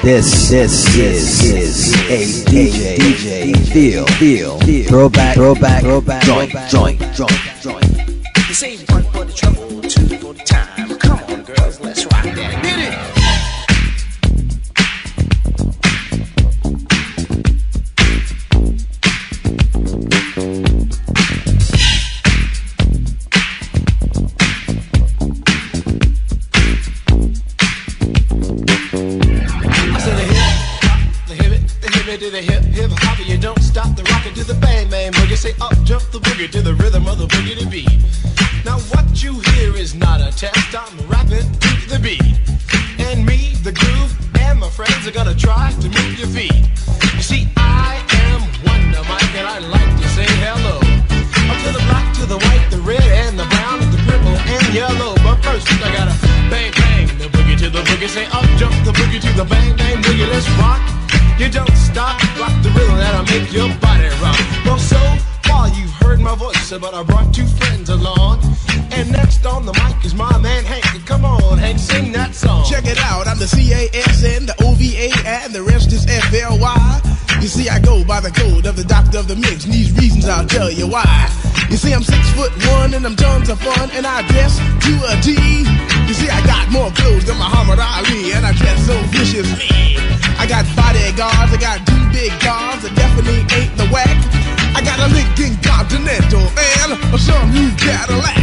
This is a DJ feel throwback joint. You say one for the trouble, two for the time. Come on, girls, let's rock that. Hit it. To the hip hopper, you don't stop the rocker to the bang bang boogie. Say up jump the boogie to the rhythm of the boogie to beat. Now what you hear is not a test. I'm rapping to the beat, and me, the groove, and my friends are gonna try to move your feet. You see, I am Wonder Mike, and I like to say hello up to the black, to the white, the red, and the brown, and the purple and yellow. But first I gotta bang bang the boogie to the boogie. Say up jump the boogie to the bang bang boogie. Let's rock. You don't stop, rock the rhythm that'll make your body rock. Well, so far you've heard my voice, but I brought two friends along. And next on the mic is my man Hank. Come on, Hank, sing that song. Check it out, I'm the CASN, the OVA, and the rest is FLY. You see, I go by the code of the doctor of the mix, and these reasons I'll tell you why. You see, I'm 6'1" and I'm tons of fun, and I dress to a T. You see, I got more clothes than Muhammad Ali, and I dress so viciously. I got bodyguards, I got two big cars, I definitely ain't the whack. I got a Lincoln Continental and some new Cadillac.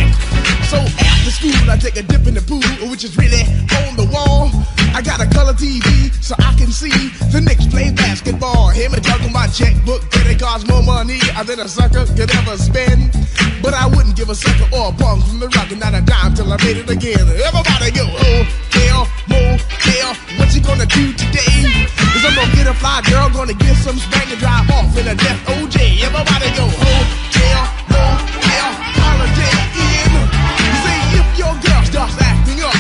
So after school, I take a dip in the pool, which is really on the wall. I got a color TV so I can see the Knicks play basketball. Him and juggle my checkbook, but it costs more money than a sucker could ever spend. But I wouldn't give a sucker or a punk from the rock, and not a dime till I made it again. Everybody go, hotel, motel, what you gonna do today? Cause I'm gonna get a fly girl, gonna get some spank and drive off in a death OJ. Everybody go, hotel, motel, holiday in. You say if your girl starts acting up,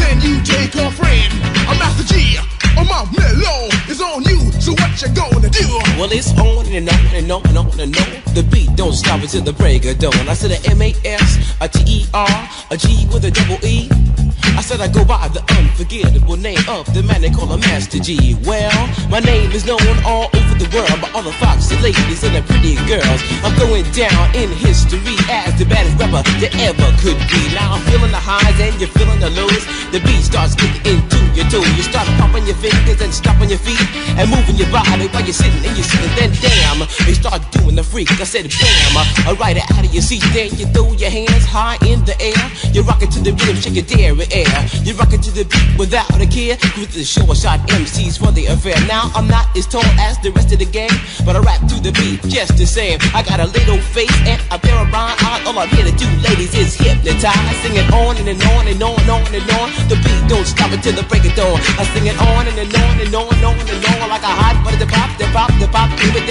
then you take her friend. I'm Master G, I'm out mellow, it's on you, so what you gonna do? Well, it's on and on and on and on and on. The beat don't stop until the break of dawn. I said a M-A-S, a T-E-R, a G with a double E. I said I go by the unforgettable name of the man they call a Master G. Well, my name is known all over the world by all the foxy ladies and the pretty girls. I'm going down in history as the baddest rapper that ever could be. Now I'm feeling the highs and you're feeling the lows. The beat starts getting into your toe. You start popping your fingers and stomping your feet and moving your body while you're sitting and you're sitting. Then damn, you start doing the freak. I said bam, I ride it out of your seat. Then you throw your hands high in the air. You're rocking to the rhythm, shake your dairy air. You're rocking to the beat without a care. With the short shot MCs for the affair. Now I'm not as tall as the rest of the gang, but I rap to the beat just the same. I got a little face and a pair of rhyme eyes. All I'm here to do, ladies, is hypnotize. Sing it on and on and on and on and on. The beat don't stop until the break of dawn. I sing it on and on and on and on and on like a hot butter. The pop, give it,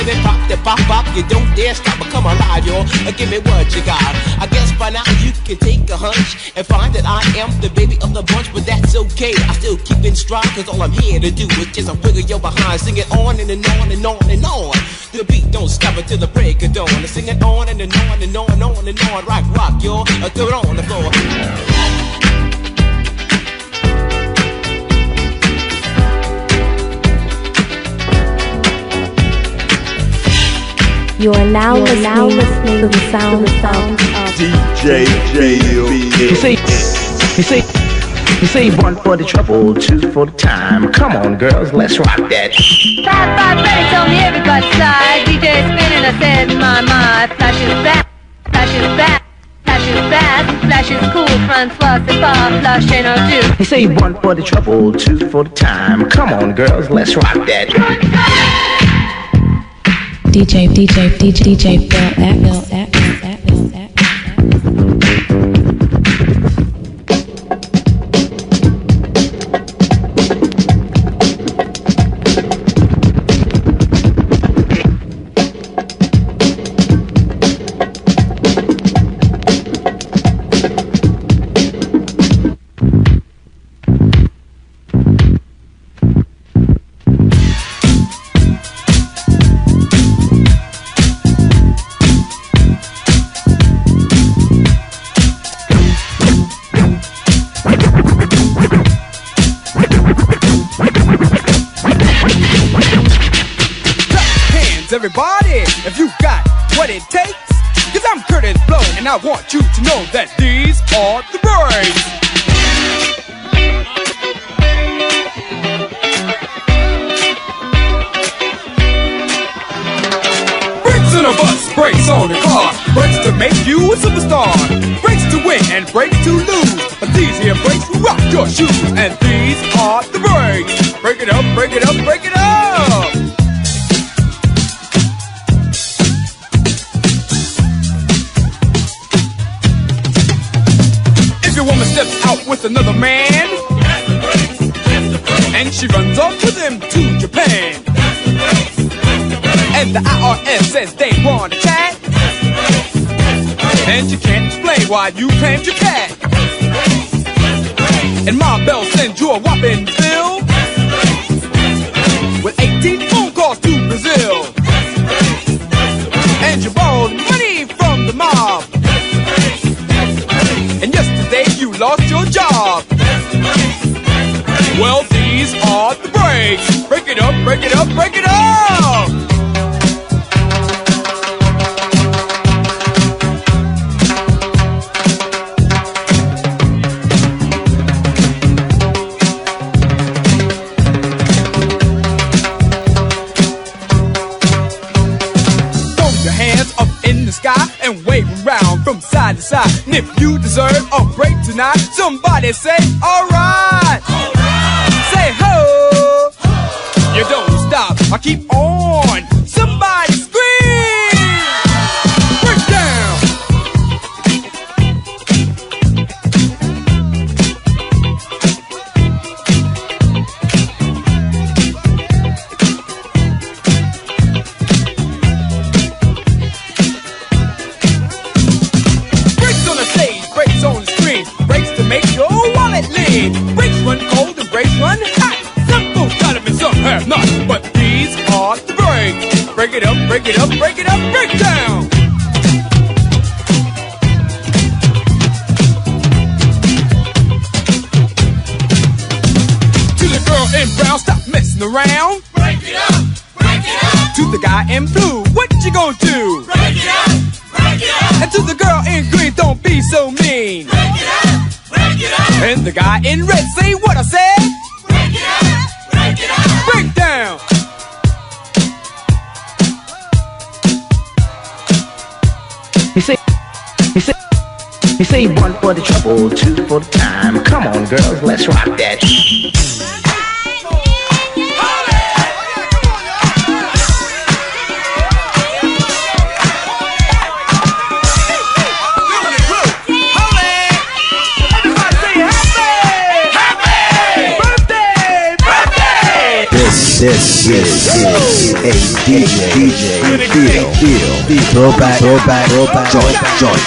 the pop. You don't dare stop or come alive, y'all. Give me what you got. I guess by now you can take a hunch and find that I am the baby of the bunch, but that's okay. I still keep in stride, cause all I'm here to do is just a wiggle your behind. Sing it on and on and on and on. The beat don't stop until the break of dawn. I sing it on and on and on and on and on. Rock, y'all. Throw it on the floor. You are now listening to the sound of DJ You say one for the trouble, two for the time. Come on, girls, let's rock that. 5 minutes on the everybody side. DJ spinning, I said in my mind. Flash is back, flash is back, flash is fast, flash is cool. Front flush and far, flush and I'll do. You say one for the trouble, two for the time. Come on, girls, let's rock that. DJ, feel that. brakes, everybody, if you got what it takes. Cause I'm Kurtis Blow, and I want you to know that these are the brakes. Brakes on a bus, brakes on a car, brakes to make you a superstar, brakes to win and brakes to lose. But these here brakes will rock your shoes, and these are the brakes. Break it up, break it up, break it up. If your woman steps out with another man, that's the brakes, that's the brakes. And she runs off with him to Japan, that's the brakes, that's the brakes. And the IRS says they want a chat, that's the brakes, that's the brakes. And you can't explain why you claimed your cat, that's the brakes, that's the brakes. And Ma Bell sends you a whopping bill, that's the brakes, that's the brakes. With 18 phone calls to Brazil, that's the brakes, that's the brakes. And you borrowed money from the mob, and yesterday you lost your job. Well, these are the brakes. Break it up, break it up, break it up. Throw your hands up in the sky and wave around from side to side. And if you deserve a break tonight, somebody say, alright. Say ho. You don't stop, I keep on. Somebody scream. Break down. Make your wallet lean. Brakes run cold and brakes run hot. Some folks got them and some have not. But these are the brakes. Break it up, break it up, break it up, break down. To the girl in brown, stop messing around. Break it up, break it up. To the guy in blue, what you gonna do? Break it up, break it up. And to the girl in green, don't be so mean. Break it up. And the guy in red, say what I said. Break it up, break it up. Break down. He say one for the trouble, two for the time. Come on, girls, let's rock that. This is a DJ feel, throwback, joint.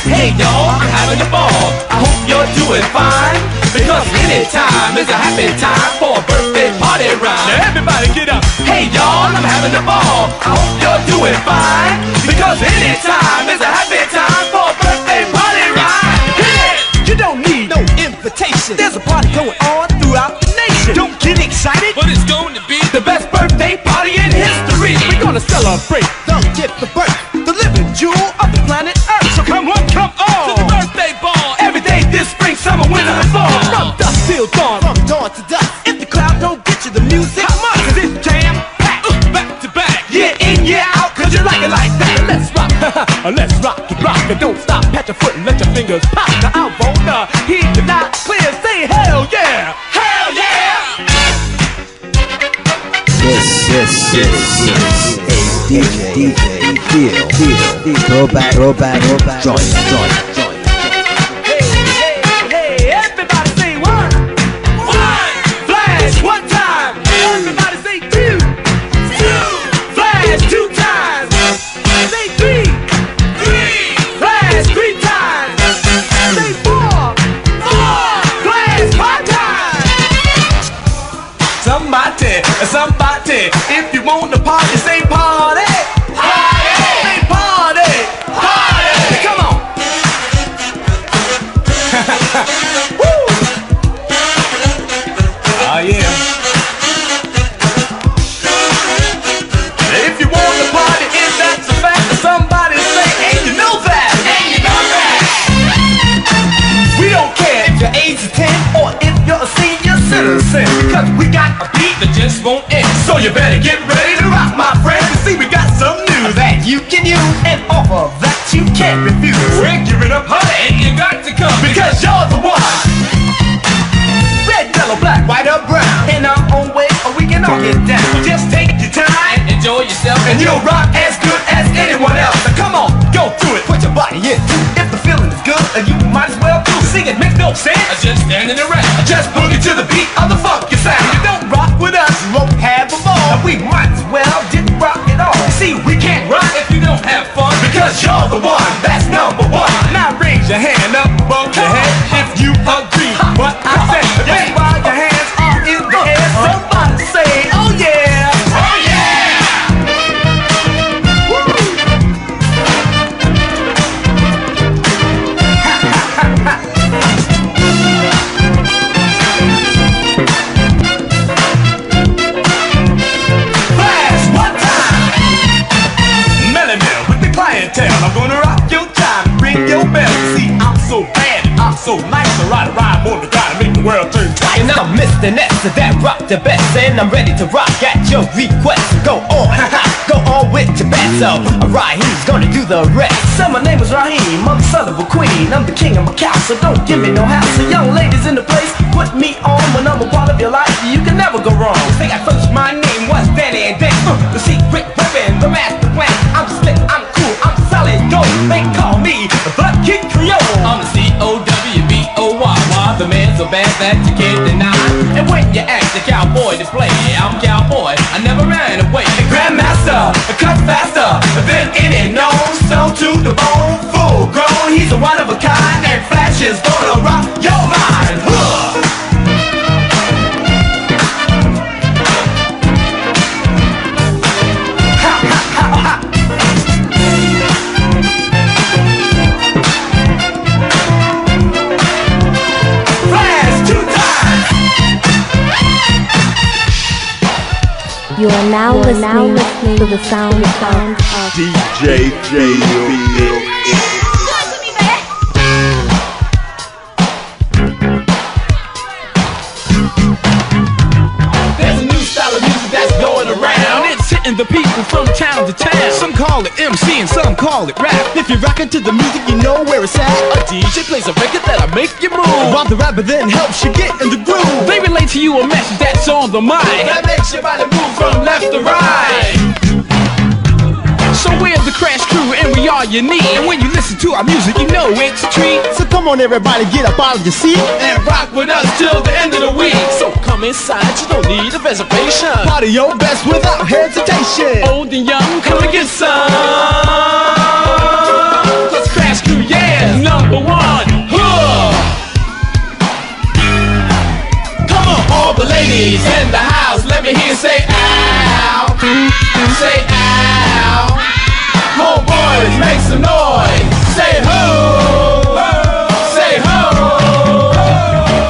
Hey y'all, I'm having a ball. I hope you're doing fine, because any time is a happy time for a birthday party rhyme. Now everybody get up. Hey y'all, I'm having a ball. I hope you're doing fine, because any time is a happy time for a birthday party rhyme. Hey, you don't need no invitation. There's a party going on throughout the nation. Don't get excited, but it's going to be the best birthday party in history. We're gonna celebrate the gift of birth, the living jewel of the planet Earth. So come on, to the birthday ball. Every day this spring, summer, winter, and fall. From dusk till dawn, from dawn to dusk. If the crowd don't get you the music, how much? Cause it's jam packed, back to back, year in, year out. Cause you like it like that. Let's rock, let's rock the block. And don't stop, pat your foot and let your fingers pop. Now I wanna hear you not clear, say hell yeah, hell yeah. This is a DJ feel, throwback, joint. Hey, everybody say one, flash one time. Everybody say two, flash two times. Say three, flash three times. Say four, flash five times. Somebody, if you want to party, say party. Party, say party, party. Come on. that just won't end. So you better get ready to rock, my friend. You see, we got some news that you can use, and offer that you can't refuse. We're giving up, honey, and you got to come, because you're the one. Red, yellow, black, white, or brown. In our own way, or we can all get down. Just take your time and enjoy yourself, and you'll rock as good as anyone else. So come on, go through it, put your body in. If the feeling is good, you might as well do. Sing it, makes no sense. Just standing around, just boogie to the beat of the funky sound. If you don't rock with us, you won't have a ball. We might as well didn't rock at all. See, we can't rock if you don't have fun, because you're the one that's number one. Now raise your hand up above your head if you agree. What I say, yeah. While your hands are in the air, somebody say, oh yeah, oh yeah. Woo. Flash, one time. Melly Mel with the clientele. I'm gonna rock your time, ring your bell. See, I'm so bad, I'm so nice. I ride a rhyme on the guy to make the world turn twice. And I'm Mr. Nessa that rock the best, and I'm ready to rock at your request. Go on, go on with your best. So, Raheem's gonna do the rest. So my name is Raheem, I'm the son of a queen. I'm the king of my cow, so don't give me no house. So young ladies in the place, put me on. When I'm a part of your life, you can never go wrong. Think at first my name was Danny and Dan, the secret weapon, the master plan. I'm slick, I'm cool, I'm solid gold. They call me the Kid Creole. I'm the C-O-W-B-O-Y-Y, the man so bad that you can't deny. And when you ask the cowboy to play, I'm cowboy, I never ran away. The grandmaster, cut faster than any known. So to the bone, full grown. He's a one of a kind, and Flash is gonna rock your mind. You are now listening to the sound of DJ Bill. There's a new style of music that's going around. It's hitting the people from town to town. Some call it MC and some call it rap. If you're rocking to the music, you know where it's at. A DJ plays a record that'll make you move, while the rapper then helps you get in the groove. They relate to you a message that's on the mind, that makes your body move from left to right. So we're the Crash Crew and we are your need. And when you listen to our music, you know it's a treat. So come on everybody, get up out of your seat and rock with us till the end of the week. So come inside, you don't need a reservation. Party your best without hesitation. Old and young, come and get some. Cause Crash Crew, yeah, number one. Come on, all the ladies in the house, let me hear you say ow. Say ow. Homeboys, make some noise. Say ho. Say ho.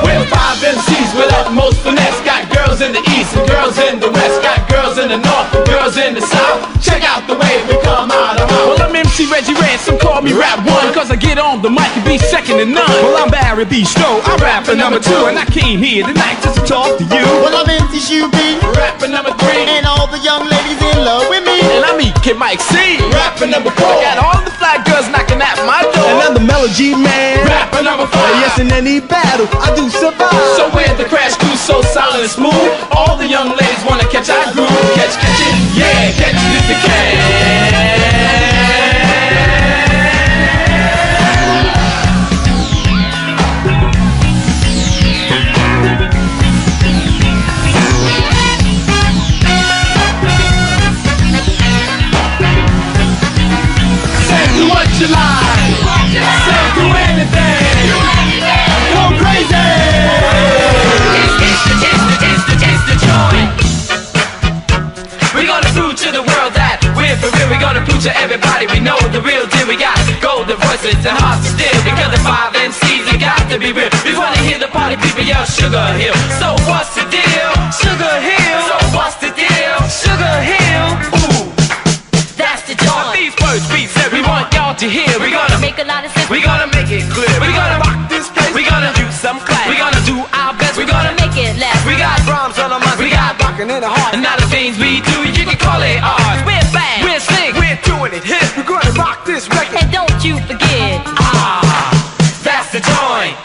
We're 5 MCs with utmost finesse. Got girls in the east and girls in the west. Got girls in the north and girls in the south. Check out the way we come out of home. Well, I'm MC Reggie Ransom, call me Rap One, cause I get on the mic and be second to none. Well, I'm Barry B. Stowe, I'm rapping number 2, and I came here tonight just to talk to you. Well, I'm MC Shoebee, rapping number 3, and all the young ladies in love with me. And I'm E.K. Mike C, rapping number 4. I got all the fly girls knocking at my door. And I'm the Melody Man, rapping number 5. Yes, in any battle, I do survive. So we're the Crash Crew, so solid and smooth. All the young ladies wanna catch our groove. Catch it, yeah, catch it if you can. What you like? Say do anything. Go crazy. It's the joint. We're gonna prove to the world that we're for real. We're gonna prove to everybody we know the real deal. We got golden voices and hearts to steal. Because the 5 MCs, you got to be real. We wanna hear the party people yell Sugarhill. So what's the deal? Sugarhill. So what's the deal? Sugarhill. Ooh, that's the joint. These first beats that we want y'all to hear. We're gonna Make a lot of sense. we're gonna make it clear. We're gonna rock this place. We're gonna do some class. We're gonna do our best. We're gonna make it last. We got drums on the mic. We got rock rockin' in the heart. And now the things we do, you can call it art. We're back, we're slick, We're doing it hip. We're gonna rock this record. And don't you forget, that's the joint.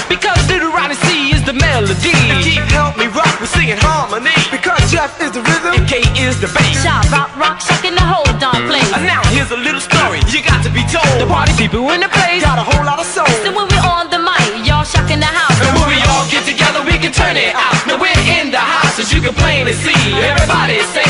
Because Deuteronomy C is the melody. And Keith help me rock, we're singing harmony. Because Jeff is the rhythm And K is the bass. shop, rock, shucking the whole darn place. And now here's a little story you got to be told. The party people in the place got a whole lot of soul. So when we're on the mic, y'all shocking the house. And when we all get together, we can turn it out. Now we're in the house, as you can plainly see. Everybody say